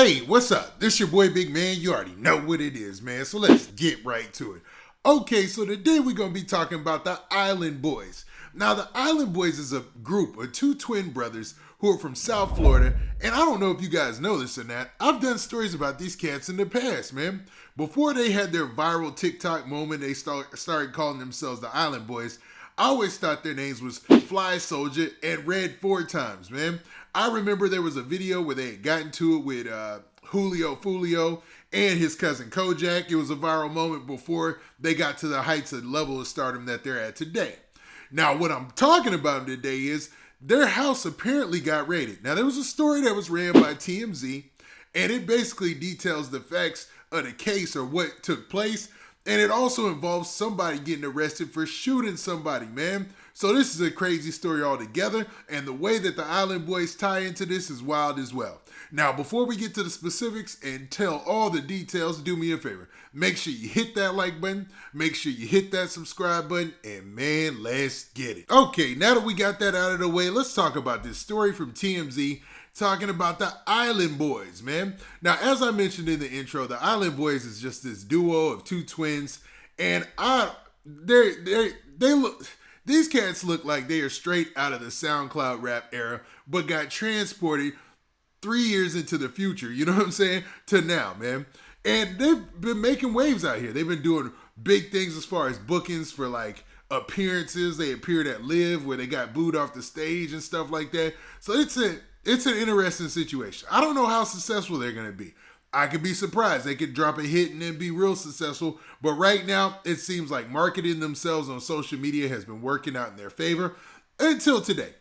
Hey, what's up? This your boy Big Man. You already know what it is, man. So let's get right to it. Okay, so today we're going to be talking about the Island Boyz. Now, the Island Boyz is a group of two twin brothers who are from South Florida. And I don't know if you guys know this or not. I've done stories about these cats in the past, man. Before they had their viral TikTok moment, they started calling themselves the Island Boyz. I always thought their names was Fly Soldier and Red 4 times, man. I remember there was a video where they had gotten to it with Julio Fulio and his cousin Kojak. It was a viral moment before they got to the heights of level of stardom that they're at today. Now, what I'm talking about today is their house apparently got raided. Now, there was a story that was ran by TMZ, and it basically details the facts of the case or what took place. And it also involves somebody getting arrested for shooting somebody, man. So this is a crazy story altogether. And the way that the Island Boyz tie into this is wild as well. Now, before we get to the specifics and tell all the details, do me a favor. Make sure you hit that like button. Make sure you hit that subscribe button. And man, let's get it. Okay, now that we got that out of the way, let's talk about this story from TMZ. Talking about the Island Boyz, man. Now, as I mentioned in the intro, the Island Boyz is just this duo of two twins, and they look. These cats look like they are straight out of the SoundCloud rap era, but got transported 3 years into the future. You know what I'm saying? To now, man. And they've been making waves out here. They've been doing big things as far as bookings for like appearances. They appeared at Live where they got booed off the stage and stuff like that. So it's an interesting situation. I don't know how successful they're going to be. I could be surprised. They could drop a hit and then be real successful. But right now, it seems like marketing themselves on social media has been working out in their favor until today.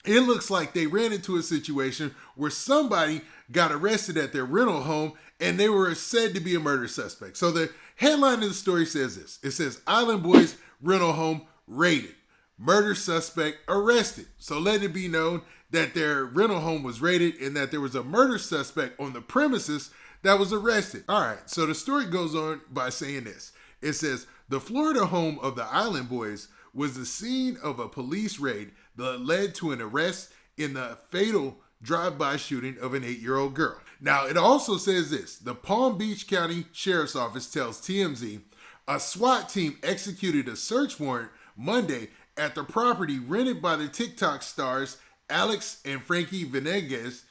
It looks like they ran into a situation where somebody got arrested at their rental home and they were said to be a murder suspect. So the headline of the story says this. It says, Island Boyz rental home raided. Murder suspect arrested. So let it be known that their rental home was raided and that there was a murder suspect on the premises that was arrested. All right, so the story goes on by saying this. It says, the Florida home of the Island Boyz was the scene of a police raid that led to an arrest in the fatal drive-by shooting of an 8-year-old girl. Now, it also says this. The Palm Beach County Sheriff's Office tells TMZ a SWAT team executed a search warrant Monday at the property rented by the TikTok stars Alex and Frankie Venegas.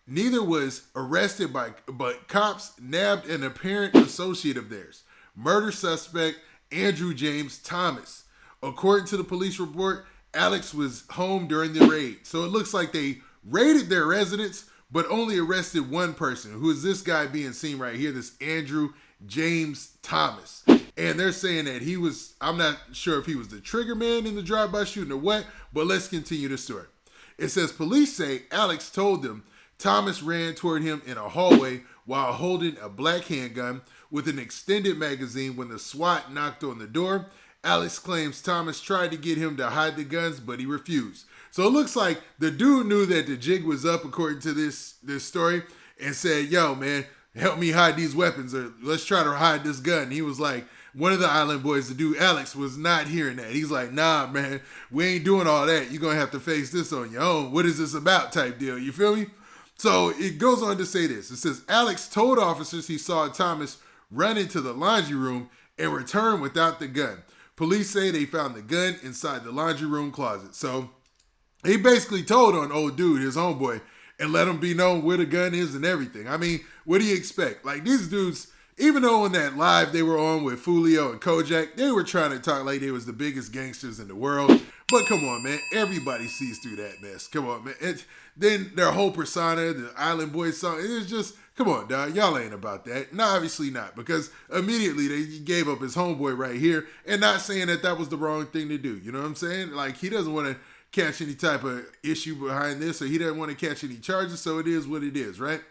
Neither was arrested but cops nabbed an apparent associate of theirs, murder suspect Andrew James Thomas. According to the police report, Alex was home during the raid. So it looks like they raided their residence, but only arrested one person, who is this guy being seen right here, this Andrew James Thomas. And they're saying that he was, I'm not sure if he was the trigger man in the drive-by shooting or what, but let's continue the story. It says police say Alex told them Thomas ran toward him in a hallway while holding a black handgun with an extended magazine when the SWAT knocked on the door. Alex claims Thomas tried to get him to hide the guns, but he refused. So it looks like the dude knew that the jig was up, according to this story, and said, yo, man, help me hide these weapons, or let's try to hide this gun. And he was like, one of the Island Boyz, the dude Alex, was not hearing that. He's like, nah, man, we ain't doing all that. You're going to have to face this on your own. What is this about type deal? You feel me? So it goes on to say this. It says, Alex told officers he saw Thomas run into the laundry room and return without the gun. Police say they found the gun inside the laundry room closet. So he basically told on old dude, his homeboy, and let him be known where the gun is and everything. I mean, what do you expect? Like, these dudes, even though on that live they were on with Fulio and Kojak, they were trying to talk like they was the biggest gangsters in the world. But come on, man. Everybody sees through that mess. Come on, man. Then their whole persona, the Island Boyz song, it's just, come on, dog. Y'all ain't about that. No, obviously not. Because immediately they gave up his homeboy right here, and not saying that that was the wrong thing to do. You know what I'm saying? Like, he doesn't want to catch any type of issue behind this, or he doesn't want to catch any charges, so it is what it is, right?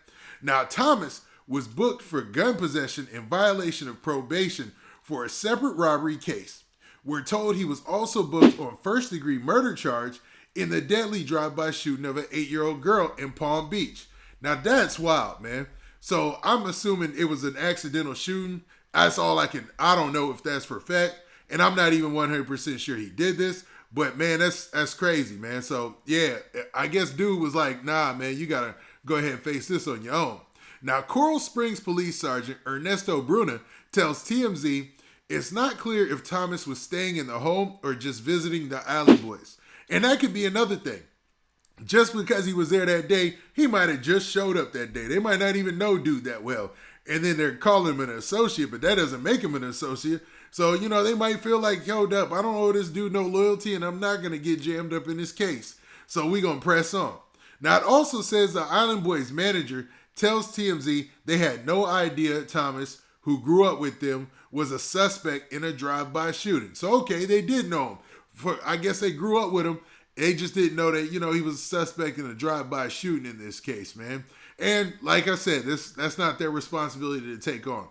Now, Thomas was booked for gun possession in violation of probation for a separate robbery case. We're told he was also booked on first-degree murder charge in the deadly drive-by shooting of an 8-year-old girl in Palm Beach. Now, that's wild, man. So I'm assuming it was an accidental shooting. That's all I don't know if that's for fact, and I'm not even 100% sure he did this, but man, that's crazy, man. So yeah, I guess dude was like, nah, man, you gotta go ahead and face this on your own. Now, Coral Springs Police Sergeant Ernesto Bruna tells TMZ it's not clear if Thomas was staying in the home or just visiting the Island Boys. And that could be another thing. Just because he was there that day, he might have just showed up that day. They might not even know dude that well. And then they're calling him an associate, but that doesn't make him an associate. So, they might feel like, hold up, I don't owe this dude no loyalty and I'm not going to get jammed up in this case. So we going to press on. Now, it also says the Island Boys manager tells TMZ they had no idea Thomas, who grew up with them, was a suspect in a drive-by shooting. So, okay, they did know him. I guess they grew up with him. They just didn't know that, he was a suspect in a drive-by shooting in this case, man. And like I said, that's not their responsibility to take on.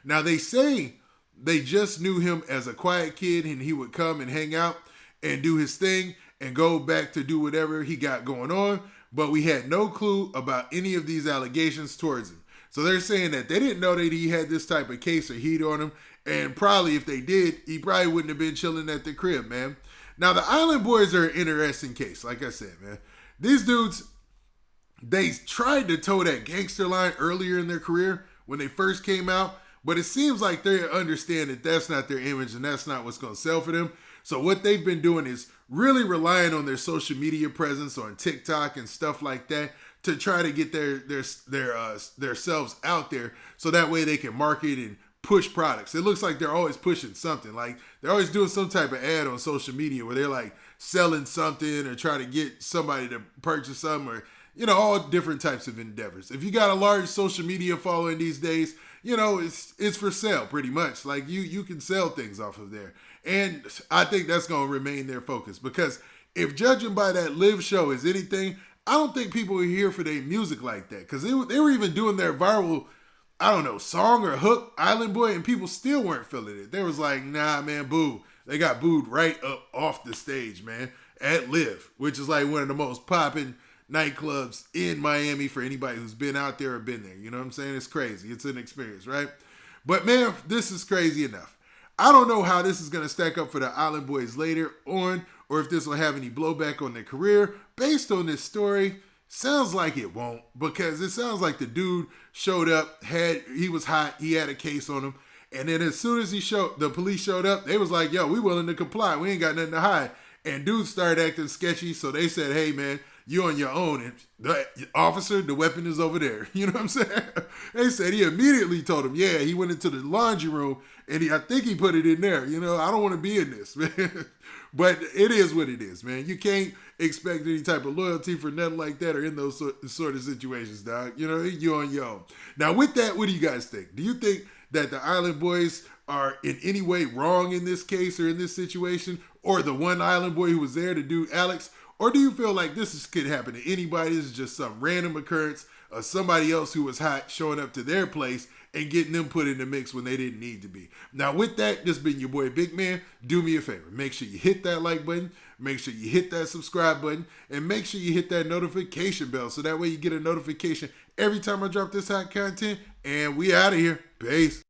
Now, they say they just knew him as a quiet kid and he would come and hang out and do his thing and go back to do whatever he got going on. But we had no clue about any of these allegations towards him. So they're saying that they didn't know that he had this type of case or heat on him. And probably if they did, he probably wouldn't have been chilling at the crib, man. Now, the Island Boys are an interesting case. Like I said, man, these dudes, they tried to toe that gangster line earlier in their career when they first came out. But it seems like they understand that that's not their image and that's not what's going to sell for them. So what they've been doing is really relying on their social media presence on TikTok and stuff like that to try to get their selves out there so that way they can market and push products. It looks like they're always pushing something. Like they're always doing some type of ad on social media where they're like selling something or trying to get somebody to purchase something or, all different types of endeavors. If you got a large social media following these days, it's for sale pretty much. Like you can sell things off of there. And I think that's going to remain their focus because if judging by that live show is anything, I don't think people are here for their music like that because they were even doing their viral, song or hook, Island Boy, and people still weren't feeling it. They was like, nah, man, boo. They got booed right up off the stage, man, at Live, which is like one of the most popping nightclubs in Miami for anybody who's been out there or been there. You know what I'm saying? It's crazy. It's an experience, right? But, man, this is crazy enough. I don't know how this is going to stack up for the Island Boys later on or if this will have any blowback on their career. Based on this story, sounds like it won't because it sounds like the dude showed up, he was hot, he had a case on him, and then as soon as the police showed up, they was like, yo, we willing to comply. We ain't got nothing to hide. And dude started acting sketchy, so they said, hey, man, you on your own. And the officer, the weapon is over there. You know what I'm saying? They said he immediately told him, yeah, he went into the laundry room and I think he put it in there. I don't want to be in this, man. But it is what it is, man. You can't expect any type of loyalty for nothing like that or in those sort of situations, dog. You on your own. Now, with that, what do you guys think? Do you think that the Island Boys are in any way wrong in this case or in this situation? Or the one Island Boy who was there to do Alex? Or do you feel like could happen to anybody? This is just some random occurrence of somebody else who was hot showing up to their place and getting them put in the mix when they didn't need to be. Now, with that, this has been your boy Big Man. Do me a favor. Make sure you hit that like button. Make sure you hit that subscribe button. And make sure you hit that notification bell so that way you get a notification every time I drop this hot content. And we out of here. Peace.